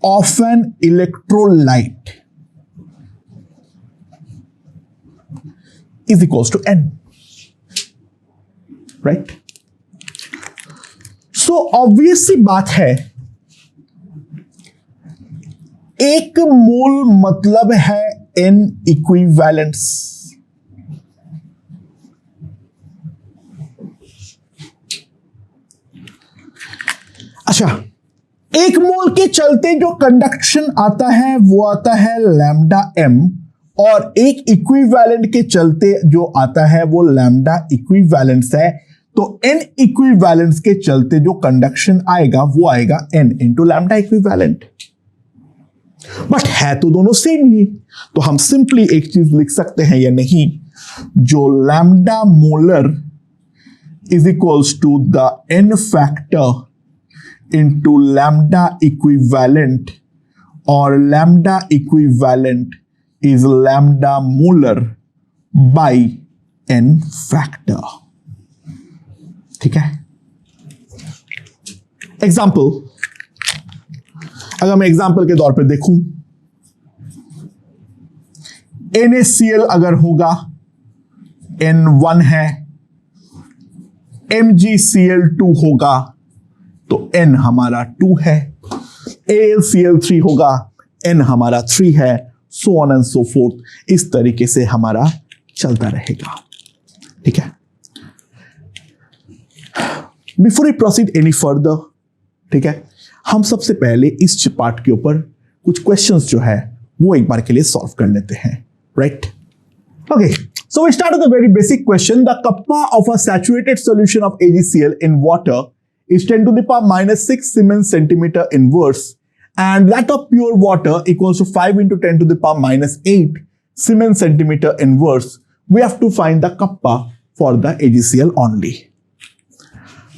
of an electrolyte is equals to n, right? So obvious सी बात है, एक मोल मतलब है n इक्विवेलेंट्स। अच्छा, एक मोल के चलते जो कंडक्शन आता है वो आता है लैम्डा m, और एक इक्विवेलेंट के चलते जो आता है वो लैम्डा इक्विवेलेंट्स है। तो n इक्विवेलेंट्स के चलते जो कंडक्शन आएगा वो आएगा n into lambda equivalent. But है तो दोनों सेम ही, तो हम सिंपली एक चीज लिख सकते हैं या नहीं, जो lambda molar is equals to the n factor into lambda equivalent, or lambda equivalent is lambda molar by n factor। ठीक है, एग्जाम्पल, अगर मैं एग्जाम्पल के तौर पे देखूं, NaCl अगर होगा N1 है, MgCl2 होगा तो n हमारा 2 है, AlCl3 होगा, n हमारा 3 है, so on and so forth। इस तरीके से हमारा चलता रहेगा। ठीक है, before we proceed any further, ठीक है, हम सबसे पहले इस पार्ट के ऊपर कुछ क्वेश्चंस जो है वो एक बार के लिए सॉल्व कर लेते हैं, right? Okay, so we start with a very basic question. The kappa of a saturated solution of AgCl in water is 10 to the power minus 6 Siemens centimeter inverse, and that of pure water equals to 5 into 10 to the power minus 8 Siemens centimeter inverse. We have to find the kappa for the AgCl only.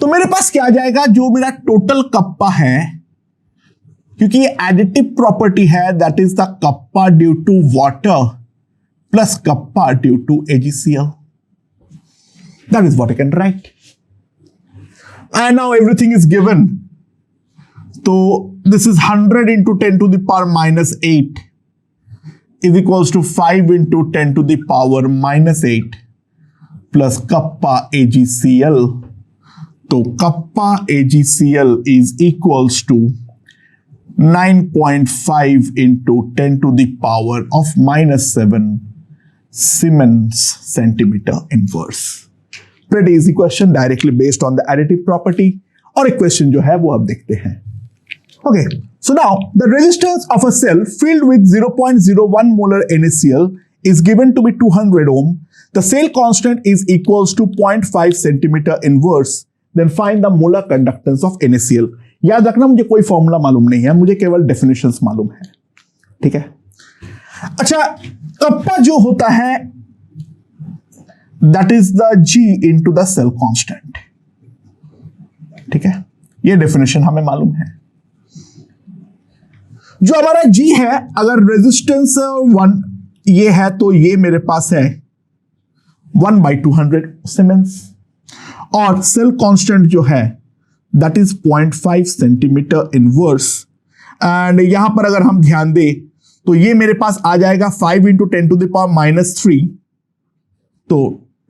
तो मेरे पास क्या आ जाएगा, जो मेरा total kappa है, क्योंकि ये additive property है, that is the kappa due to water plus kappa due to AgCl. That is what I can write. And now everything is given. So this is 100 into 10 to the power minus 8 is equals to 5 into 10 to the power minus 8 plus kappa AgCl. So kappa AgCl is equals to 9.5 into 10 to the power of -7 Siemens centimeter inverse. Pretty easy question, directly based on the additive property. और एक question जो है वो अब देखते हैं. Okay, so now the resistance of a cell filled with 0.01 molar NaCl is given to be 200 ohm. The cell constant is equals to 0.5 centimeter inverse. Then find the molar conductance of NaCl. याद रखना, मुझे कोई formula मालूम नहीं है, मुझे केवल definitions मालूम है. ठीक है. अच्छा, कप्पा जो होता है that is the G into the cell constant. ठीक है, ये डेफिनेशन हमें मालूम है. जो हमारा G है, अगर रेजिस्टेंस 1 ये है तो ये मेरे पास है 1/200 सीमेंस, और सेल कांस्टेंट जो है that is 0.5 centimetre inverse. And यहां पर अगर हम ध्यान दें तो ये मेरे पास आ जाएगा 5 इंटू 10 टू द पावर -3, तो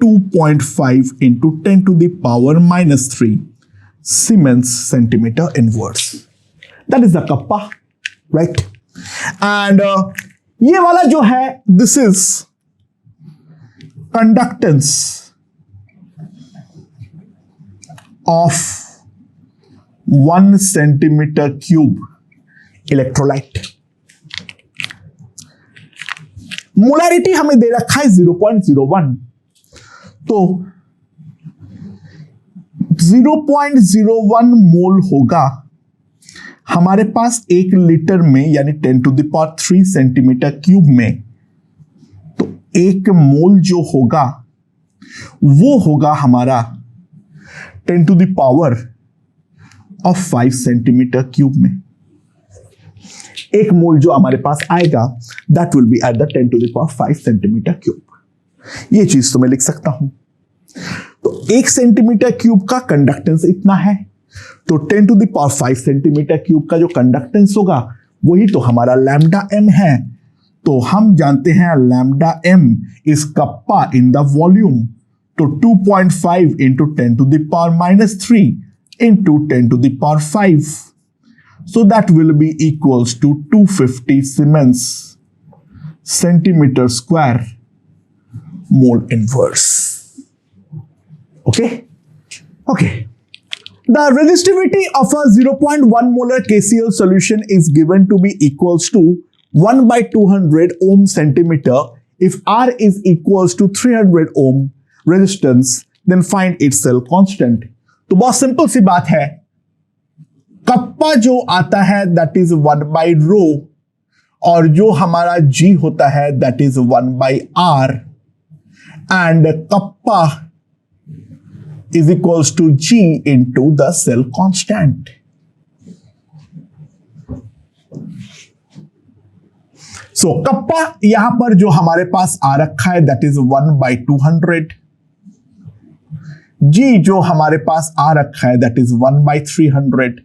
2.5 into 10 to the power -3 siemens centimetre inverse. That is the kappa, right. And ये वाला जो है this is conductance of 1 centimetre cube electrolyte. Molarity हमें दे रखा है 0.01, तो 0.01 मोल होगा हमारे पास 1 लीटर में, यानी 10 to the power 3 centimetre cube में. तो 1 मोल जो होगा वो होगा हमारा 10 to the power of 5 centimetre cube में. 1 मोल जो हमारे पास आएगा that will be at the 10 to the power 5 centimetre cube. ये चीज तो मैं लिख सकता हूं. तो 1 सेंटीमीटर क्यूब का कंडक्टेंस इतना है, तो 10 to the power 5 centimetre cube का जो कंडक्टेंस होगा वही तो हमारा लैम्डा m है. तो हम जानते हैं lambda m is kappa in the volume. तो 2.5 into 10 to the power -3 into 10 to the power 5. So that will be equals to 250 Siemens centimeter square mole inverse. Okay? Okay. The resistivity of a 0.1 molar KCl solution is given to be equals to 1/200 ohm centimeter. If R is equals to 300 ohm resistance, then find its cell constant. तो बहुत simple सी बात है, kappa जो आता है that is 1/ρ, और जो हमारा G होता है that is 1/R, and kappa is equals to G into the cell constant. So kappa यहां पर जो हमारे पास आ रखा है दैट इज 1/200. G जो हमारे पास आ रखा है that is 1/300,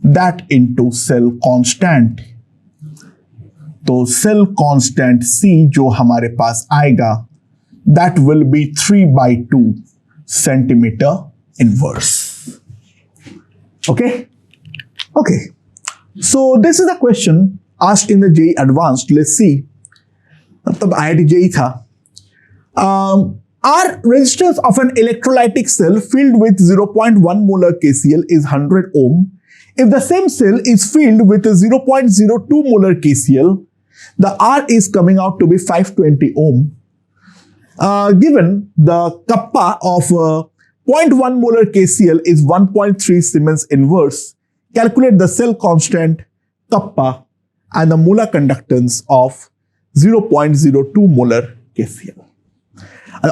that into cell constant. तो सेल कांस्टेंट C जो हमारे पास आएगा that will be 3/2 centimetre inverse. Okay okay, so this is a question asked in the JEE advanced. Let's see, तब IIT JEE था. R resistance of an electrolytic cell filled with 0.1 molar KCl is 100 ohm. If the same cell is filled with 0.02 molar KCl, the R is coming out to be 520 ohm. Given the kappa of 0.1 molar KCl is 1.3 Siemens inverse, calculate the cell constant kappa and the molar conductance of 0.02 molar KCl.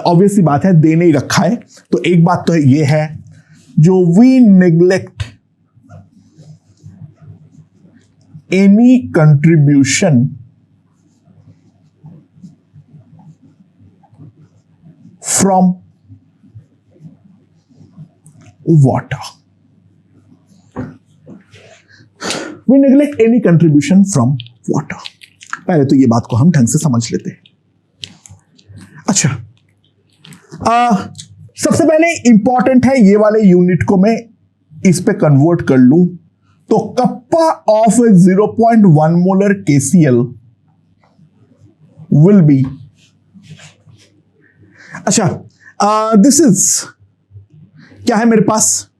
Obviously बात है, दे नहीं रखा है, तो एक बात तो ये है, जो we neglect any contribution from water. We neglect any contribution from water. पहले तो ये बात को हम ढंग से समझ लेते हैं. अच्छा, सबसे पहले इंपॉर्टेंट है ये वाले यूनिट को मैं इस पे कन्वर्ट कर लूं तो kappa of 0.1 molar KCl will be, अच्छा दिस इज क्या है मेरे पास,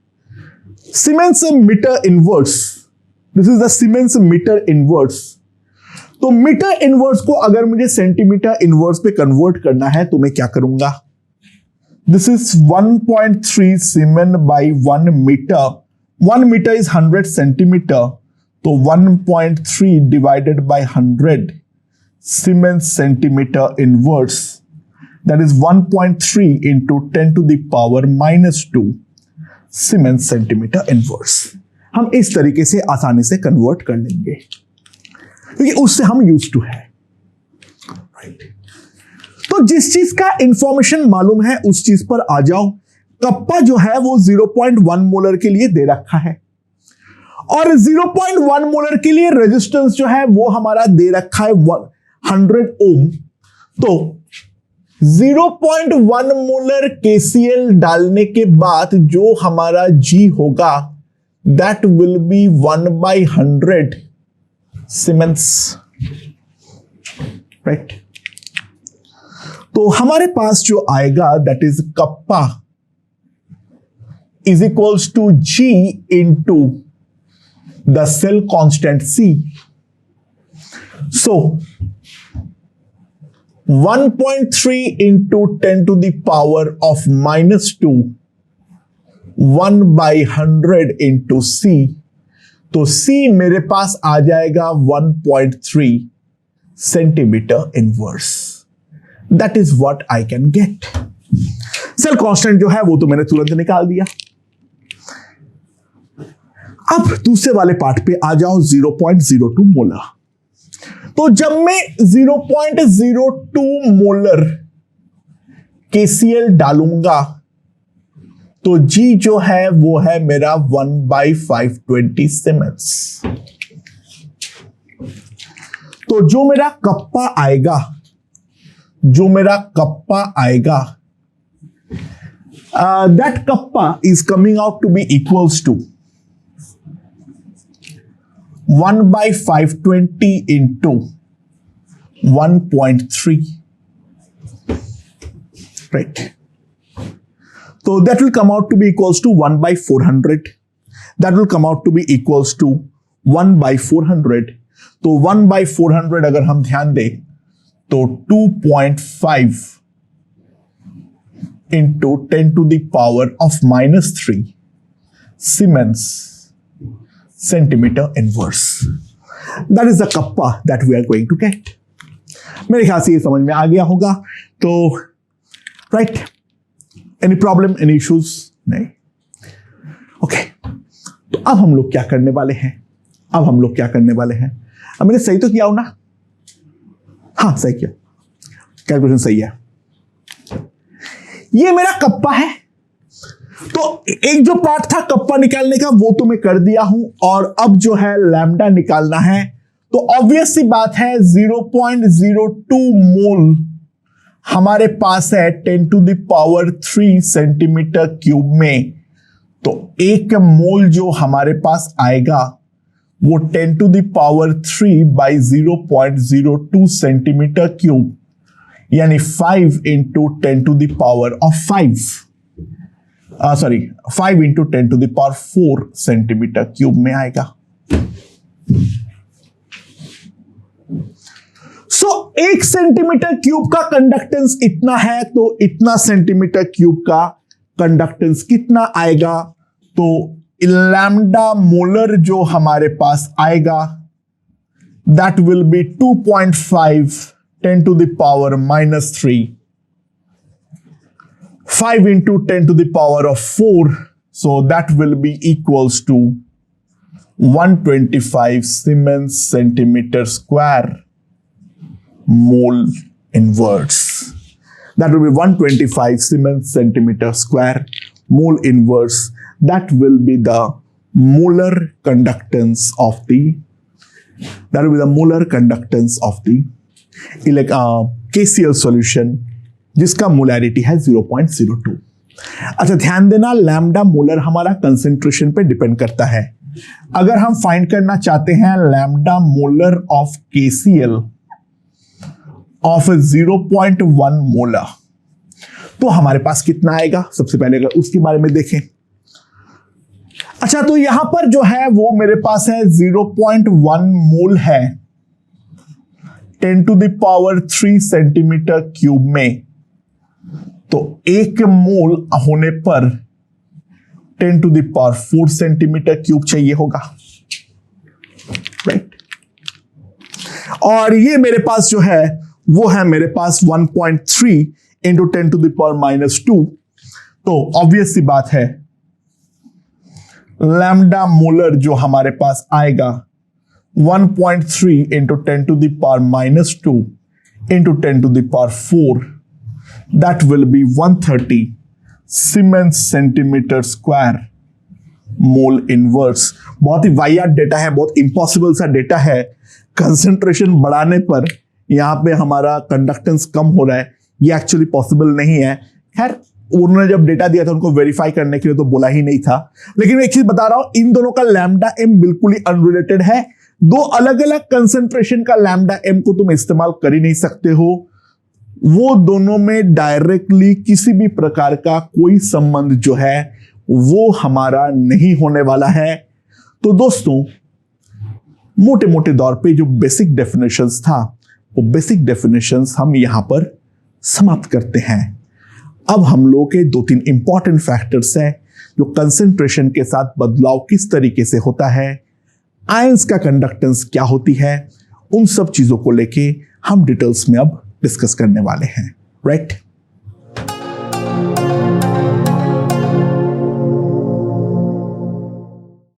siemens metre inverse, this is the siemens metre inverse. तो मीटर इनवर्स को अगर मुझे सेंटीमीटर इनवर्स पे कन्वर्ट करना है तो मैं क्या करूंगा, this is 1.3 siemens by 1 metre, 1 metre is 100 centimetre, तो 1.3 divided by 100 siemens centimetre inverse, that is 1.3 into 10 to the power minus 2 siemens centimetre inverse. हम इस तरीके से आसानी से कन्वर्ट कर लेंगे क्योंकि उससे हम यूज टू है, राइट। तो जिस चीज का इंफॉर्मेशन मालूम है उस चीज पर आ जाओ। कप्पा जो है वो 0.1 मोलर के लिए दे रखा है और 0.1 मोलर के लिए रेजिस्टेंस जो है वो हमारा दे रखा है 100 ओम। तो 0.1 मोलर KCl डालने के बाद जो हमारा G होगा that will be 1/100 siemens, right. तो हमारे पास जो आएगा that is kappa is equals to G into the cell constant C। So 1.3 into 10 to the power of minus 2, 1/100 into C, तो C मेरे पास आ जाएगा 1.3 centimetre inverse. That is what I can get. Cell constant जो है वो तो मैंने तुरंत निकाल दिया। अब दूसरे वाले पार्ट पे आ जाओ, 0.02 मोलर। तो जब मैं 0.02 मोलर KCl डालूंगा तो G जो है वो है मेरा 1/520 सीमेंस। तो जो मेरा कप्पा आएगा, जो मेरा कप्पा आएगा, that kappa is coming out to be equals to 1/520 into 1.3, right? So that will come out to be equals to 1/400. That will come out to be equals to 1/400. तो 1/400 अगर हम ध्यान दें तो 2.5 into 10 to the power of minus 3 Siemens centimeter inverse. That is the kappa that we are going to get. मेरे ख्याल से ये समझ में आ गया होगा। तो right, any problem, any issues? नहीं। ओके, तो अब हम लोग क्या करने वाले हैं? अब हम लोग क्या करने वाले हैं? अब मैंने सही तो किया हूं ना? हाँ, सही किया, कैलकुलेशन सही है। ये मेरा कप्पा है, तो एक जो पार्ट था कप्पा निकालने का वो तो मैं कर दिया हूं, और अब जो है लैम्डा निकालना है। तो ऑब्वियस सी बात है 0.02 मोल हमारे पास है 10 to the power 3 centimetre cube में। तो एक मोल जो हमारे पास आएगा वो 10 to the power 3 by 0.02 centimetre cube, यानी 5 into 10 to the power of 5 into 10 to the power 4 centimetre cube में आएगा। सो 1 सेंटीमीटर क्यूब का कंडक्टेंस इतना है, तो इतना सेंटीमीटर क्यूब का कंडक्टेंस कितना आएगा? तो लैम्डा मोलर जो हमारे पास आएगा that will B 2.5 10 to the power minus 3, 5 into 10 to the power of 4, so that will be equals to 125 Siemens centimeter square mole inverse. That will be 125 Siemens centimeter square mole inverse. That will be the molar conductance of the, that will be the molar conductance of the KCl solution, जिसका molarity है 0.02। अच्छा, ध्यान देना, lambda molar हमारा concentration पे depend करता है। अगर हम फाइंड करना चाहते हैं lambda molar of KCl of 0.1 molar, तो हमारे पास कितना आएगा? सबसे पहले अगर उसके बारे में देखें। अच्छा, तो यहां पर जो है वो मेरे पास है 0.1 मोल है 10⁻³ सेंटीमीटर क्यूब में। तो 1 मोल होने पर 10⁻⁴ सेंटीमीटर क्यूब चाहिए होगा, राइट। और ये मेरे पास जो है वो है मेरे पास 1.3 इंटू 10⁻⁻²। तो ऑब्वियस सी बात है लैम्डा मोलर जो हमारे पास आएगा 1.3 into 10⁻⁻² into 10⁻⁴, that will be 130 Siemens centimetre square mole inverse. बहुत ही वाहियात डेटा है, बहुत इंपॉसिबल सा डेटा है। कंसंट्रेशन बढ़ाने पर यहां पे हमारा कंडक्टेंस कम हो रहा है, ये एक्चुअली पॉसिबल नहीं है। खैर, उन्होंने जब डेटा दिया था उनको वेरीफाई करने के लिए तो बोला ही नहीं था। लेकिन मैं एक चीज बता रहा हूं, इन दोनों का लैम्डा एम बिल्कुल ही अनरिलेटेड है। दो अलग अलग कंसंट्रेशन का लैम्डा एम को तुम इस्तेमाल कर ही नहीं सकते हो। वो दोनों में डायरेक्टली किसी भी प्रकार का कोई संबंध जो है वो हमारा नहीं होने वाला है। तो दोस्तों, मोटे मोटे तौर पे जो बेसिक डेफिनेशंस था वो बेसिक डेफिनेशंस हम यहां पर समाप्त करते हैं। अब हम लोग के 2-3 इंपॉर्टेंट फैक्टर्स हैं जो कंसंट्रेशन के साथ बदलाव किस तरीके से होता है, आयंस का कंडक्टेंस क्या होती है, उन सब चीजों को लेके हम डिटेल्स में अब डिस्कस करने वाले हैं, राइट।